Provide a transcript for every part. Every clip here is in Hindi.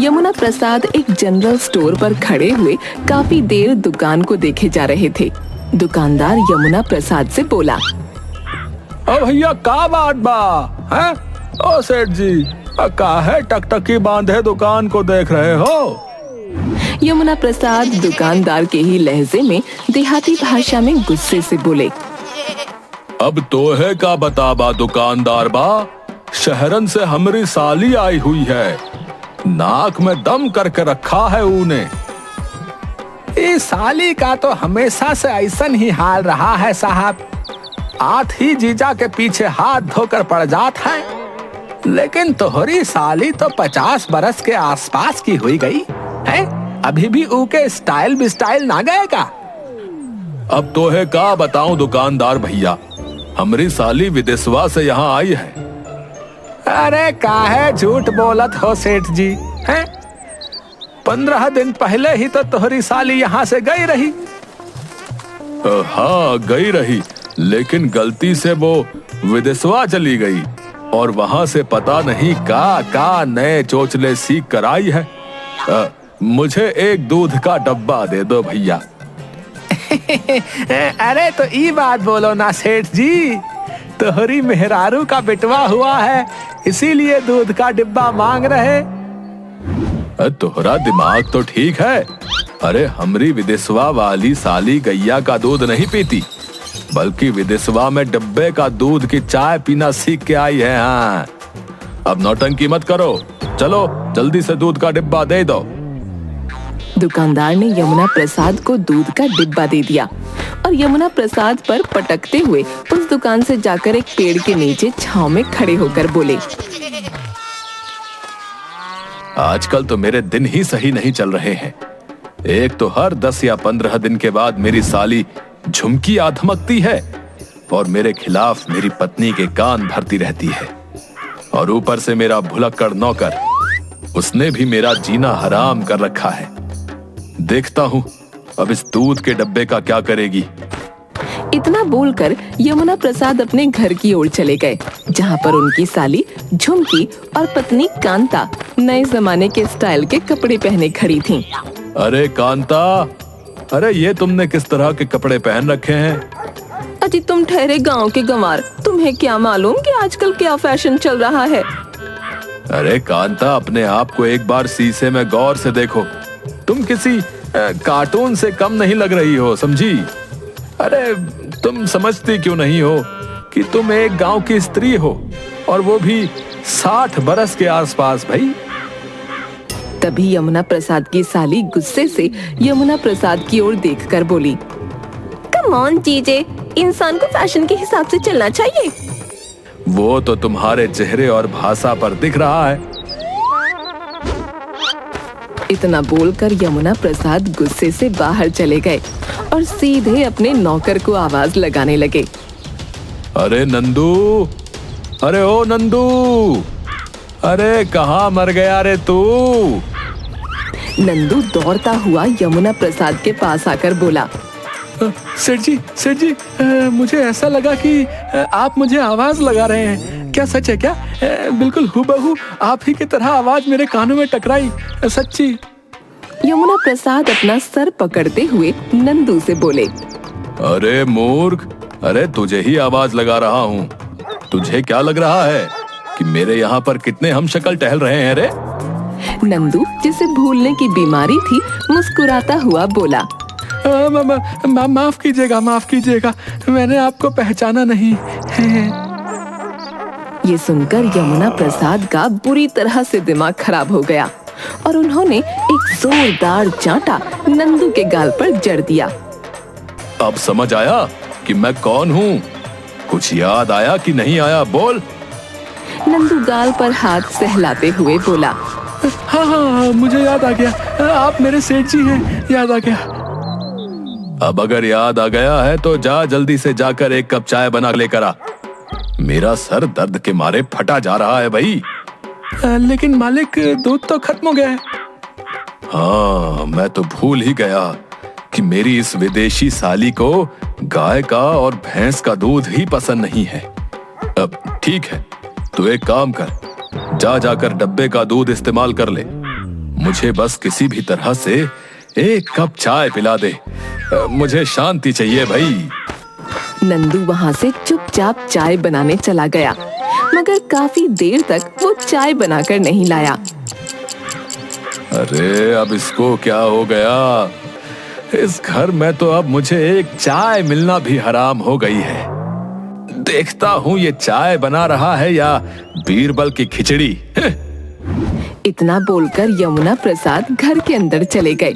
यमुना प्रसाद एक जनरल स्टोर पर खड़े हुए काफी देर दुकान को देखे जा रहे थे। दुकानदार यमुना प्रसाद से बोला, ओ भैया का बात बा है? ओ सेठ जी, काहे टकटकी बांधे दुकान को देख रहे हो? यमुना प्रसाद दुकानदार के ही लहजे में देहाती भाषा में गुस्से से बोले, अब तो है का बताबा दुकानदार बा, शहरन से हमारी साली आई हुई है, नाक में दम करके रखा है ऊने। इस साली का तो हमेशा से ऐसन ही हाल रहा है साहब, आठ ही जीजा के पीछे हाथ धोकर पड़ जात है। लेकिन तोहरी साली तो 50 बरस के आसपास की हुई गई है, अभी भी ऊके स्टाइल बिस्टाइल ना गए का? अब तो है का बताऊं दुकानदार भैया, हमारी साली विदेशवा से यहाँ आई है। अरे काहे झूठ बोलत हो सेठ जी हैं? 15 दिन पहले ही तो तोहरी साली यहाँ से गई रही। हाँ गई रही, लेकिन गलती से वो विदेशवा चली गई और वहां से पता नहीं का नए चोचले सीख कर आई है। मुझे एक दूध का डब्बा दे दो भैया। अरे तो ई बात बोलो ना सेठ जी, तोहरी मेहरारू का बिटवा हुआ है, इसीलिए दूध का डिब्बा मांग रहे। तोहरा दिमाग तो ठीक है। अरे हमरी विदेशवा वाली साली गैया का दूध नहीं पीती, बल्कि विदेशवा में डब्बे का दूध की चाय पीना सीख के आई है। हाँ, अब नौटंकी मत करो, चलो जल्दी से दूध का डिब्बा दे दो। दुकानदार ने यमुना प्रसाद को दूध का डिब्बा दे दिया और यमुना प्रसाद पर पटकते हुए उस दुकान से जाकर एक पेड़ के नीचे छांव में खड़े होकर बोले, आजकल तो मेरे दिन ही सही नहीं चल रहे हैं। एक तो हर 10 या 15 दिन के बाद मेरी साली झुमकी आधमकती है और मेरे खिलाफ मेरी पत्नी के कान भरती रहती है, और ऊपर से मेरा भुलक्कड़ नौकर, उसने भी मेरा जीना हराम कर रखा है। देखता हूँ अब इस दूध के डब्बे का क्या करेगी। इतना बोलकर यमुना प्रसाद अपने घर की ओर चले गए, जहाँ पर उनकी साली झुमकी और पत्नी कांता नए जमाने के स्टाइल के कपड़े पहने खड़ी थीं। अरे कांता, अरे ये तुमने किस तरह के कपड़े पहन रखे हैं? अजी तुम ठहरे गांव के गंवार, तुम्हें क्या मालूम कि आजकल क्या फैशन चल रहा है? अरे कांता, अपने आप को एक बार शीशे में गौर से देखो, तुम किसी कार्टून से कम नहीं लग रही हो, समझी? अरे तुम समझती क्यों नहीं हो कि तुम एक गांव की स्त्री हो, और वो भी 60 बरस के आसपास भाई। तभी यमुना प्रसाद की साली गुस्से से यमुना प्रसाद की ओर देखकर बोली, कम ऑन जीजे, इंसान को फैशन के हिसाब से चलना चाहिए। वो तो तुम्हारे चेहरे और भाषा पर दिख रहा है। इतना बोलकर यमुना प्रसाद गुस्से से बाहर चले गए और सीधे अपने नौकर को आवाज लगाने लगे, अरे नंदू, अरे ओ नंदू, अरे कहाँ मर गया रे तू? नंदू दौड़ता हुआ यमुना प्रसाद के पास आकर बोला, सेठ जी, मुझे ऐसा लगा कि आप मुझे आवाज लगा रहे हैं। क्या सच है क्या? बिल्कुल हूबहू आप ही की तरह आवाज मेरे कानों में टकराई, सच्ची। यमुना प्रसाद अपना सर पकड़ते हुए नंदू से बोले, अरे मूर्ख, अरे तुझे ही आवाज लगा रहा हूँ। तुझे क्या लग रहा है कि मेरे यहाँ पर कितने हम शक्ल टहल रहे हैं रे? नंदू, जिसे भूलने की बीमारी थी, मुस्कुराता हुआ बोला, माफ कीजिएगा, मैंने आपको पहचाना नहीं। ये सुनकर यमुना प्रसाद का बुरी तरह से दिमाग खराब हो गया और उन्होंने एक जोरदार चांटा नंदू के गाल पर जड़ दिया। अब समझ आया कि मैं कौन हूँ? कुछ याद आया कि नहीं आया, बोल। नंदू गाल पर हाथ सहलाते हुए बोला, हाँ, मुझे याद आ गया, आप मेरे सेठ जी हैं, याद आ गया। अब अगर याद आ गया है तो जा जल्दी से जाकर एक कप चाय बना लेकर आ। मेरा सर दर्द के मारे फटा जा रहा है भाई। लेकिन मालिक, दूध तो खत्म हो गया है। हाँ, मैं तो भूल ही गया कि मेरी इस विदेशी साली को गाय का और भैंस का दूध ही पसंद नहीं है। अब ठीक है, तू एक काम कर, जाकर डब्बे का दूध इस्तेमाल कर ले। मुझे बस किसी भी तरह से एक कप चाय पिला दे। मुझे शांति चाहिए भाई। नंदू वहाँ से चुपचाप चाय बनाने चला गया, मगर काफी देर तक वो चाय बनाकर नहीं लाया। अरे अब इसको क्या हो गया? इस घर में तो अब मुझे एक चाय मिलना भी हराम हो गई है। देखता हूँ ये चाय बना रहा है या बीरबल की खिचड़ी। इतना बोलकर यमुना प्रसाद घर के अंदर चले गए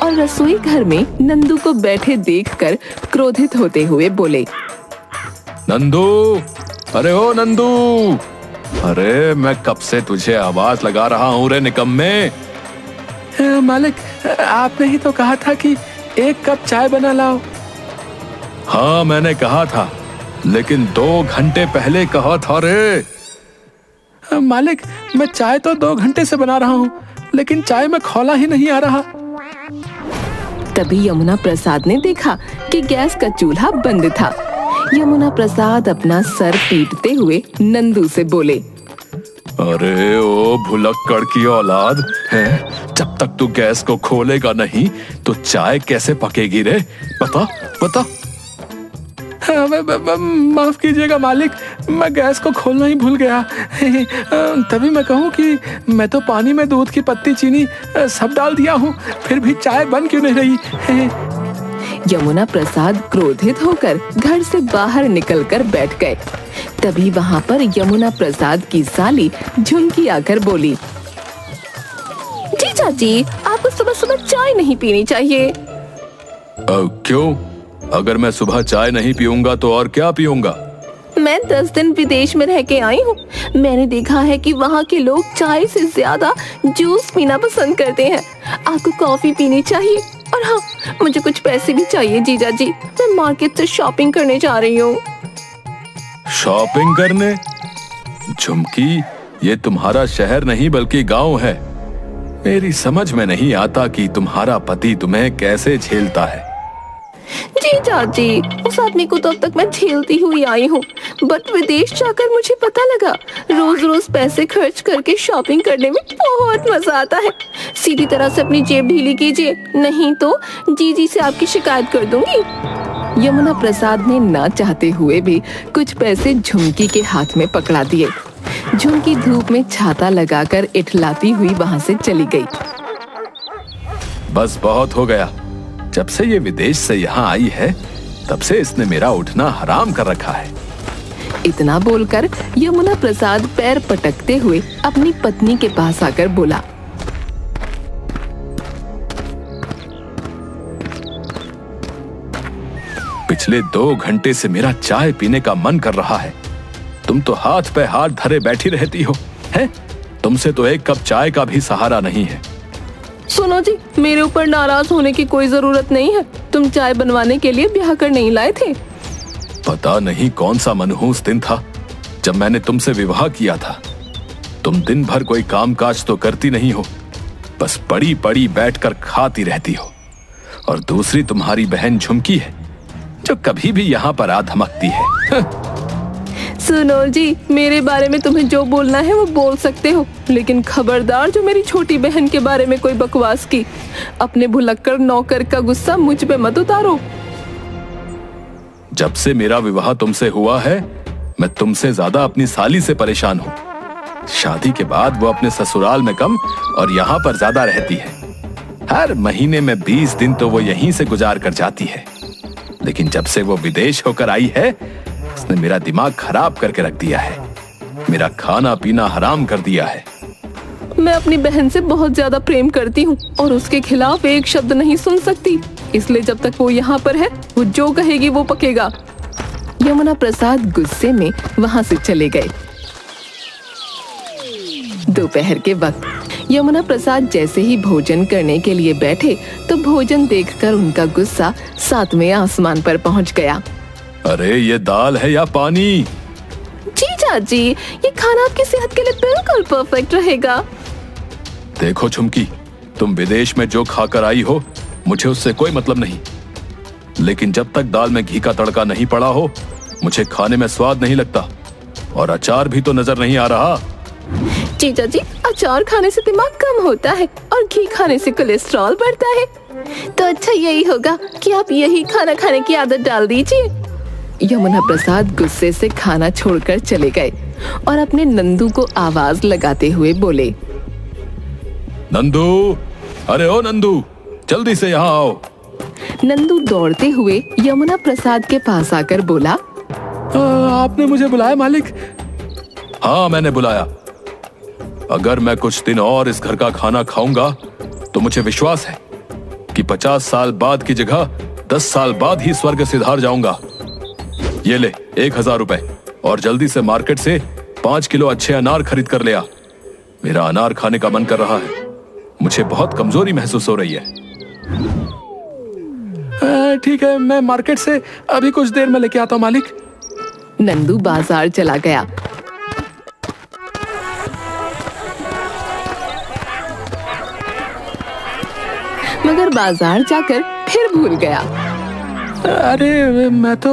और रसोई घर में नंदू को बैठे देखकर क्रोधित होते हुए बोले, नंदू, अरे ओ नंदू, अरे मैं कब से तुझे आवाज लगा रहा हूँ रे निकम्मे। मालिक, आपने ही तो कहा था कि एक कप चाय बना लाओ। हाँ मैंने कहा था, लेकिन 2 घंटे पहले कहा था रे। मालिक, मैं चाय तो 2 घंटे से बना रहा हूँ, लेकिन चाय में खौला ही नहीं आ रहा। तभी यमुना प्रसाद ने देखा कि गैस का चूल्हा बंद था। यमुना प्रसाद अपना सर पीटते हुए नंदू से बोले, अरे ओ भुलक्कड़ की औलाद है, जब तक तू गैस को खोलेगा नहीं तो चाय कैसे पकेगी रे? बता बता। माफ कीजिएगा मालिक, मैं गैस को खोलना ही भूल गया। तभी मैं कहूँ कि मैं तो पानी में दूध की पत्ती, चीनी सब डाल दिया हूँ, फिर भी चाय बन क्यों नहीं रही? यमुना प्रसाद क्रोधित होकर घर से बाहर निकलकर बैठ गए। तभी वहाँ पर यमुना प्रसाद की साली झुमकी आकर बोली, जीजा जी, आपको सुबह सुबह चाय नहीं पीनी चाहिए। क्यों? अगर मैं सुबह चाय नहीं पीऊंगा तो और क्या पीऊंगा? मैं 10 दिन विदेश में रह के आई हूँ। मैंने देखा है कि वहाँ के लोग चाय से ज्यादा जूस पीना पसंद करते हैं। आपको कॉफी पीनी चाहिए। और हाँ, मुझे कुछ पैसे भी चाहिए जीजा जी, मैं मार्केट से शॉपिंग करने जा रही हूँ। शॉपिंग करने? झुमकी, ये तुम्हारा शहर नहीं बल्कि गांव है। मेरी समझ में नहीं आता कि तुम्हारा पति तुम्हें कैसे झेलता है। जीजा जी, उस आदमी को तो अब तक मैं झेलती हुई आई हूँ, बट विदेश जाकर मुझे पता लगा रोज रोज पैसे खर्च करके शॉपिंग करने में बहुत मजा आता है। सीधी तरह से अपनी जेब ढीली कीजिए, नहीं तो जीजी से आपकी शिकायत कर दूंगी। यमुना प्रसाद ने ना चाहते हुए भी कुछ पैसे झुमकी के हाथ में पकड़ा दिए। झुमकी धूप में छाता लगाकर इठलाती हुई वहाँ से चली गई। बस बहुत हो गया। जब से ये विदेश से यहाँ आई है तब से इसने मेरा उठना हराम कर रखा है। इतना बोलकर यमुना प्रसाद पैर पटकते हुए अपनी पत्नी के पास आकर बोला, पिछले 2 घंटे से मेरा चाय पीने का मन कर रहा है। तुम तो हाथ पे हाथ धरे बैठी रहती हो, हैं? तुमसे तो एक कप चाय का भी सहारा नहीं है। सुनो जी, मेरे ऊपर नाराज होने की कोई जरूरत नहीं है। तुम चाय बनवाने के लिए ब्याह कर नहीं लाए थे। पता नहीं कौन सा मनहूस दिन था जब मैंने तुमसे विवाह किया था। तुम दिन भर कोई कामकाज तो करती नहीं हो, बस पड़ी पड़ी बैठकर खाती रहती हो। और दूसरी तुम्हारी बहन झुमकी है जो कभी भी यहाँ पर आ धमकती है। सुनो जी, मेरे बारे में तुम्हें जो बोलना है वो बोल सकते हो, लेकिन खबरदार जो मेरी छोटी बहन के बारे में कोई बकवास की। अपने भुलक्कड़ नौकर का गुस्सा मुझ पे मत उतारो। जब से मेरा विवाह तुमसे हुआ है मैं तुमसे ज्यादा अपनी साली से परेशान हूँ। शादी के बाद वो अपने ससुराल में कम और यहाँ पर ज्यादा रहती है। हर महीने में 20 दिन तो वो यहीं से गुजार कर जाती है, लेकिन जब से वो विदेश होकर आई है उसने मेरा दिमाग खराब करके रख दिया है। मेरा खाना पीना हराम कर दिया है। मैं अपनी बहन से बहुत ज्यादा प्रेम करती हूँ और उसके खिलाफ एक शब्द नहीं सुन सकती, इसलिए जब तक वो यहाँ पर है वो जो कहेगी वो पकेगा। यमुना प्रसाद गुस्से में वहाँ से चले गए। दोपहर के वक्त यमुना प्रसाद जैसे ही भोजन करने के लिए बैठे तो भोजन देखकर उनका गुस्सा 7वें आसमान पर पहुँच गया। अरे ये दाल है या पानी? जीजा जी, ये खाना आपकी सेहत के लिए बिल्कुल परफेक्ट रहेगा। देखो झुमकी, तुम विदेश में जो खाकर आई हो मुझे उससे कोई मतलब नहीं, लेकिन जब तक दाल में घी का तड़का नहीं पड़ा हो मुझे खाने में स्वाद नहीं लगता। और अचार भी तो नजर नहीं आ रहा। जीजा जी, अचार खाने से दिमाग कम होता है और घी खाने से कोलेस्ट्रॉल बढ़ता है। तो अच्छा यही होगा कि आप यही खाना खाने की आदत डाल दीजिए। यमुना प्रसाद गुस्से से खाना छोड़कर चले गए और अपने नंदू को आवाज लगाते हुए बोले, नंदू, अरे ओ नंदू, जल्दी से यहाँ आओ। नंदू दौड़ते हुए यमुना प्रसाद के पास आकर बोला, आपने मुझे बुलाया मालिक? हाँ, मैंने बुलाया। अगर मैं कुछ दिन और इस घर का खाना खाऊंगा तो मुझे विश्वास है कि 50 साल बाद की जगह 10 साल बाद ही स्वर्ग सिधार जाऊंगा। ये ले 1000 रुपए और जल्दी से मार्केट से 5 किलो अच्छे अनार खरीद कर ले आ। मेरा अनार खाने का मन कर रहा है। मुझे बहुत कमजोरी महसूस हो रही है। ठीक है, मैं मार्केट से अभी कुछ देर में लेके आता हूँ मालिक। नंदू बाजार चला गया। मगर बाजार जाकर फिर भूल गया। अरे मैं तो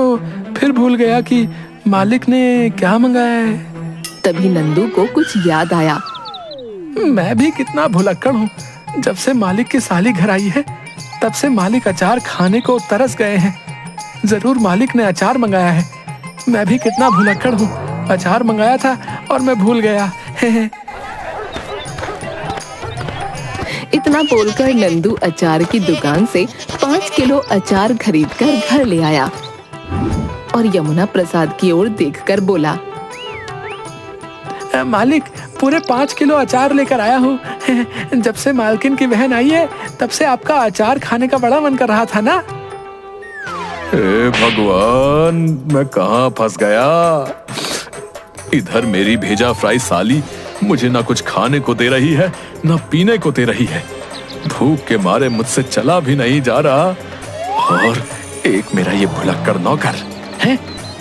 फिर भूल गया कि मालिक ने क्या मंगाया है। तभी नंदू को कुछ याद आया। मैं भी कितना भुलक्कड़ हूँ। जब से मालिक की साली घर आई है तब से मालिक अचार खाने को तरस गए हैं। जरूर मालिक ने अचार मंगाया है। मैं भी कितना भुलक्कड़ हूँ। अचार मंगाया था और मैं भूल गया। इतना बोलकर नंदू अचार की दुकान से 5 किलो अचार खरीदकर घर ले आया और यमुना प्रसाद की ओर देखकर बोला, मालिक, पूरे 5 किलो अचार लेकर आया हूँ। जब से मालकिन की बहन आई है तब से आपका अचार खाने का बड़ा मन कर रहा था ना। हे भगवान, मैं कहाँ फंस गया। इधर मेरी भेजा फ्राई साली मुझे ना कुछ खाने को दे रही है ना पीने को दे रही है। भूख के मारे मुझसे चला भी नहीं जा रहा। और एक मेरा ये भुलक्कड़ नौकर है,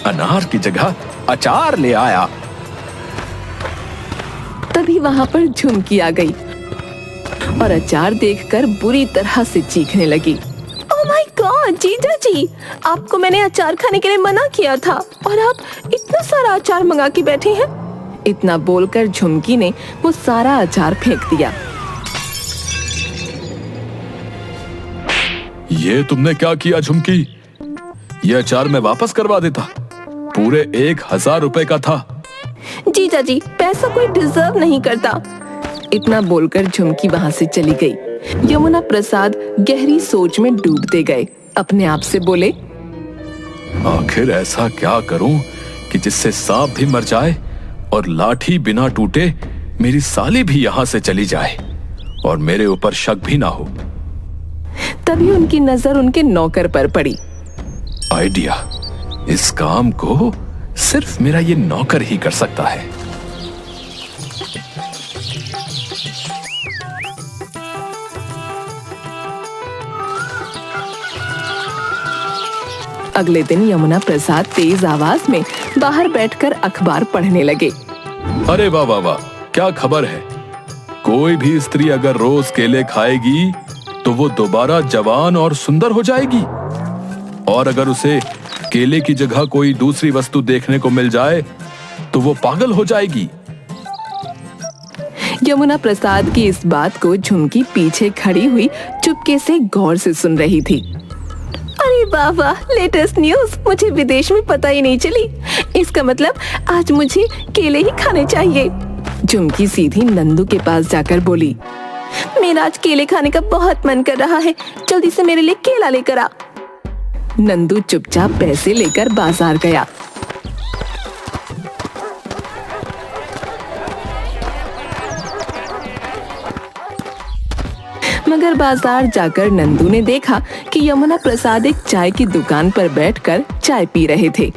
अनार की जगह अचार ले आया। तभी वहां पर झुमकी आ गई और अचार देखकर बुरी तरह से चीखने लगी। ओह माय गॉड जीजा जी, आपको मैंने अचार खाने के लिए मना किया था और आप इतना सारा अचार मंगा के बैठे हैं। इतना बोलकर झुमकी ने वो सारा अचार फेंक दिया। ये तुमने क्या किया झुमकी? ये अचार मैं वापस करवा देता। पूरे 1000 रुपए का था। जीजा जी, पैसा कोई डिजर्व नहीं करता। इतना बोलकर झुमकी वहां से चली गई। यमुना प्रसाद गहरी सोच में डूबते गए। अपने आप से बोले, आखिर ऐसा क्या करूं कि जिससे सांप भी मर जाए और लाठी बिना टूटे मेरी साली भी यहाँ से चली जाए और मेरे ऊपर शक भी ना हो। तभी उनकी नजर उनके नौकर पर पड़ी। आइडिया, इस काम को सिर्फ मेरा ये नौकर ही कर सकता है। अगले दिन यमुना प्रसाद तेज आवाज में बाहर बैठकर अखबार पढ़ने लगे। अरे वाह वाह वाह, क्या खबर है। कोई भी स्त्री अगर रोज केले खाएगी तो वो दोबारा जवान और सुंदर हो जाएगी, और अगर उसे केले की जगह कोई दूसरी वस्तु देखने को मिल जाए तो वो पागल हो जाएगी। यमुना प्रसाद की इस बात को झुमकी पीछे खड़ी हुई चुपके से गौर से सुन रही थी। अरे वाह वाह, लेटेस्ट न्यूज, मुझे विदेश में पता ही नहीं चली। इसका मतलब आज मुझे केले ही खाने चाहिए। झुमकी सीधी नंदू के पास जाकर बोली, मेरा आज केले खाने का बहुत मन कर रहा है, जल्दी से मेरे लिए केला लेकर आ। नंदू चुपचाप पैसे लेकर बाजार गया। मगर बाजार जाकर नंदू ने देखा कि यमुना प्रसाद एक चाय की दुकान पर बैठकर चाय पी रहे थे।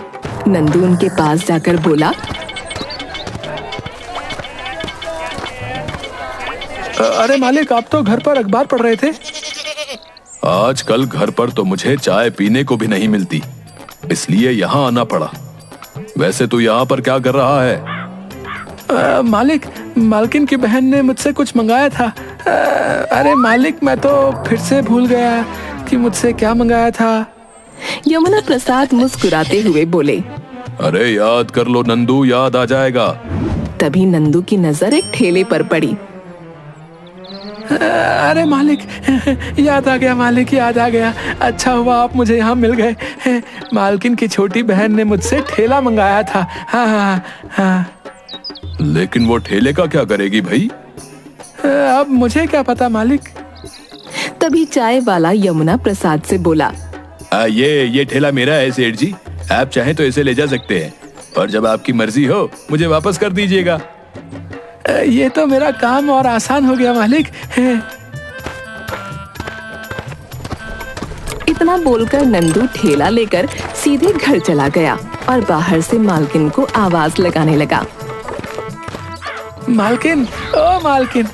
नंदू उनके पास जाकर बोला, अरे मालिक, आप तो घर पर अखबार पढ़ रहे थे। आजकल घर पर तो मुझे चाय पीने को भी नहीं मिलती, इसलिए यहाँ आना पड़ा। वैसे तू यहाँ पर क्या कर रहा है? मालिक, मालकिन की बहन ने मुझसे कुछ मंगाया था। अरे मालिक, मैं तो फिर से भूल गया कि मुझसे क्या मंगाया था। यमुना प्रसाद मुस्कुराते हुए बोले, अरे याद कर लो नंदू, याद आ जाएगा। तभी नंदू की नजर एक ठेले पर पड़ी। अरे मालिक, याद आ गया मालिक, याद आ गया। अच्छा हुआ आप मुझे यहाँ मिल गए। मालकिन की छोटी बहन ने मुझसे ठेला मंगाया था। हाँ हाँ हाँ। लेकिन वो ठेले का क्या करेगी भाई? अब मुझे क्या पता मालिक। तभी चाय वाला यमुना प्रसाद से बोला, ये ठेला मेरा है सेठ जी, आप चाहें तो इसे ले जा सकते हैं, और जब आपकी मर्जी हो मुझे वापस कर दीजिएगा। ये तो मेरा काम और आसान हो गया मालिक। इतना बोलकर नंदू ठेला लेकर सीधे घर चला गया और बाहर से मालकिन को आवाज लगाने लगा। मालकिन, ओ मालकिन,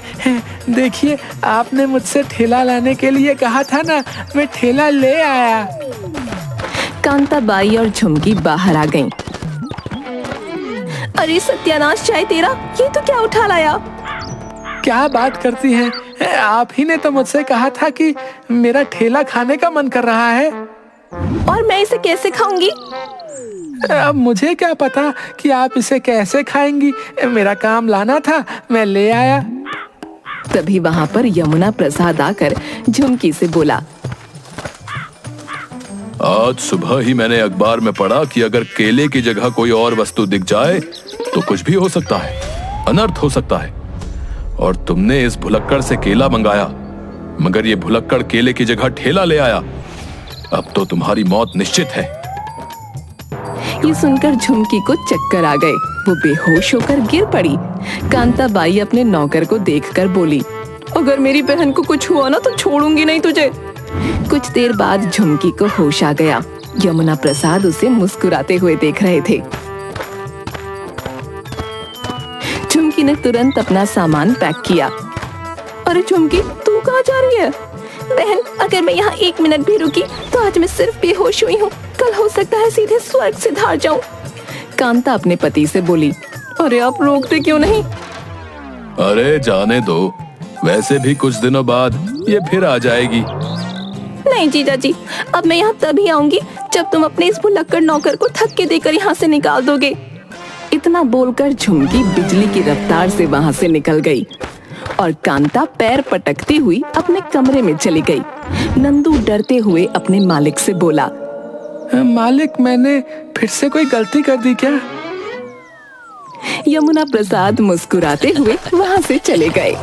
देखिए आपने मुझसे ठेला लाने के लिए कहा था ना, मैं ठेला ले आया। कांताबाई और झुमकी बाहर आ गईं। अरे सत्यानाश चाय तेरा, ये तो क्या उठा लाया? क्या बात करती हैं? आप ही ने तो मुझसे कहा था कि मेरा ठेला खाने का मन कर रहा है। और मैं इसे कैसे खाऊंगी? अब मुझे क्या पता कि आप इसे कैसे खाएंगी। मेरा काम लाना था, मैं ले आया। तभी वहां पर यमुना प्रसाद आकर झुमकी से बोला, आज सुबह ही मैंने अखबार में पढ़ा कि अगर केले की जगह कोई और वस्तु दिख जाए तो कुछ भी हो सकता है, अनर्थ हो सकता है। और तुमने इस भुलक्कड़ से केला मंगाया, मगर ये भुलक्कड़ केले की जगह ठेला ले आया। अब तो तुम्हारी मौत निश्चित है। ये सुनकर झुमकी को चक्कर आ गए। वो बेहोश होकर गिर पड़ी। कांताबाई अपने नौकर को देखकर बोली, अगर मेरी बहन को कुछ हुआ ना तो छोड़ूंगी नहीं तुझे। कुछ देर बाद झुमकी को होश आ गया। यमुना प्रसाद उसे मुस्कुराते हुए देख रहे थे। झुमकी ने तुरंत अपना सामान पैक किया। अरे झुमकी, तू कहाँ जा रही है? बहन, अगर मैं यहाँ 1 मिनट भी रुकी तो आज मैं सिर्फ बेहोश हुई हूँ, कल हो सकता है सीधे स्वर्ग से धार जाऊं। कांता अपने पति से बोली, अरे आप रोकते क्यों नहीं? अरे जाने दो, वैसे भी कुछ दिनों बाद ये फिर आ जाएगी। नहीं जीजा जी, अब मैं यहाँ तभी आऊंगी जब तुम अपने इस भुलक्कड़ नौकर को धक्के देकर यहाँ से निकाल दोगे। इतना बोलकर झुमकी बिजली की रफ्तार से वहाँ से निकल गई और कांता पैर पटकती हुई अपने कमरे में चली गई। नंदू डरते हुए अपने मालिक से बोला, मालिक, मैंने फिर से कोई गलती कर दी क्या? यमुना प्रसाद मुस्कुराते हुए वहाँ से चले गए।